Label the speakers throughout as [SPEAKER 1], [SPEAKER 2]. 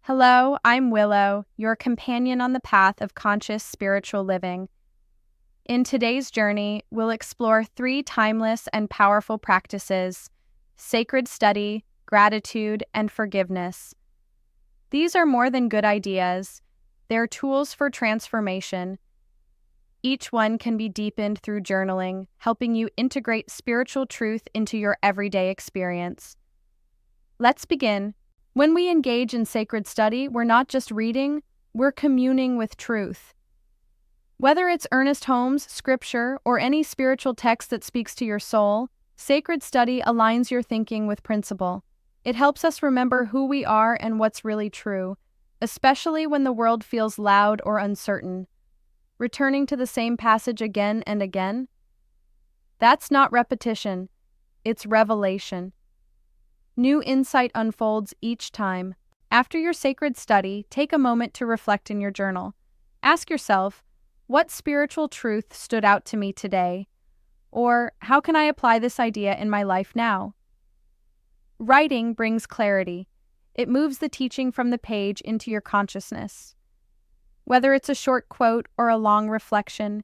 [SPEAKER 1] Hello, I'm Willow, your companion on the path of conscious spiritual living. In today's journey, we'll explore three timeless and powerful practices: sacred study, gratitude, and forgiveness. These are more than good ideas, they're tools for transformation. Each one can be deepened through journaling, helping you integrate spiritual truth into your everyday experience. Let's begin. When we engage in sacred study, we're not just reading, we're communing with truth. Whether it's Ernest Holmes' scripture or any spiritual text that speaks to your soul, sacred study aligns your thinking with principle. It helps us remember who we are and what's really true, especially when the world feels loud or uncertain. Returning to the same passage again and again? That's not repetition, it's revelation. New insight unfolds each time. After your sacred study, take a moment to reflect in your journal. Ask yourself, what spiritual truth stood out to me today? Or, how can I apply this idea in my life now? Writing brings clarity. It moves the teaching from the page into your consciousness. Whether it's a short quote or a long reflection,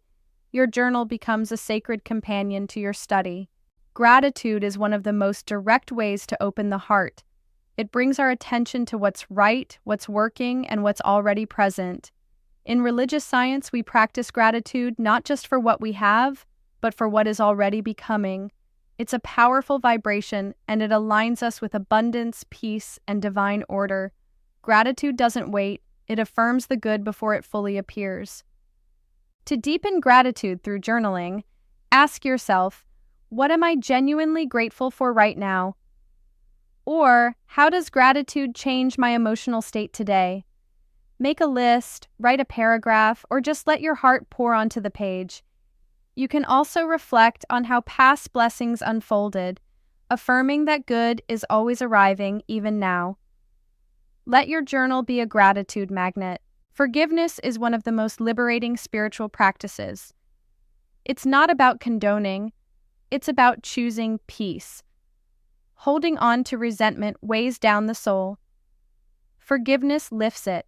[SPEAKER 1] your journal becomes a sacred companion to your study. Gratitude is one of the most direct ways to open the heart. It brings our attention to what's right, what's working, and what's already present. In religious science, we practice gratitude not just for what we have, but for what is already becoming. It's a powerful vibration, and it aligns us with abundance, peace, and divine order. Gratitude doesn't wait. It affirms the good before it fully appears. To deepen gratitude through journaling, ask yourself, what am I genuinely grateful for right now? Or, how does gratitude change my emotional state today? Make a list, write a paragraph, or just let your heart pour onto the page. You can also reflect on how past blessings unfolded, affirming that good is always arriving even now. Let your journal be a gratitude magnet. Forgiveness is one of the most liberating spiritual practices. It's not about condoning, it's about choosing peace. Holding on to resentment weighs down the soul. Forgiveness lifts it.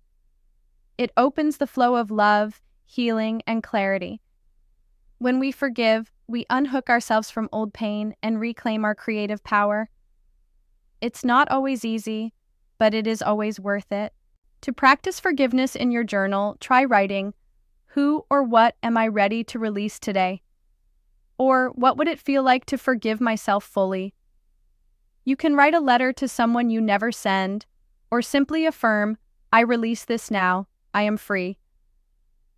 [SPEAKER 1] It opens the flow of love, healing, and clarity. When we forgive, we unhook ourselves from old pain and reclaim our creative power. It's not always easy, but it is always worth it. To practice forgiveness in your journal, try writing, "Who or what am I ready to release today?" Or, what would it feel like to forgive myself fully? You can write a letter to someone you never send, or simply affirm, I release this now, I am free.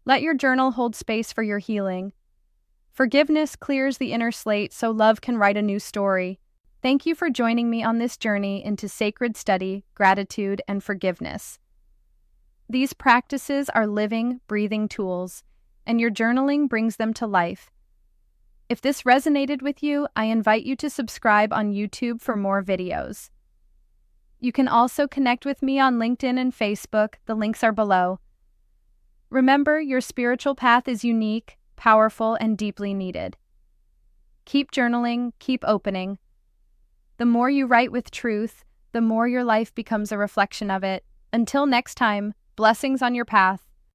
[SPEAKER 1] Let your journal hold space for your healing. Forgiveness clears the inner slate so love can write a new story. Thank you for joining me on this journey into sacred study, gratitude, and forgiveness. These practices are living, breathing tools, and your journaling brings them to life. If this resonated with you, I invite you to subscribe on YouTube for more videos. You can also connect with me on LinkedIn and Facebook. The links are below. Remember, your spiritual path is unique, powerful, and deeply needed. Keep journaling, keep opening. The more you write with truth, the more your life becomes a reflection of it. Until next time, blessings on your path.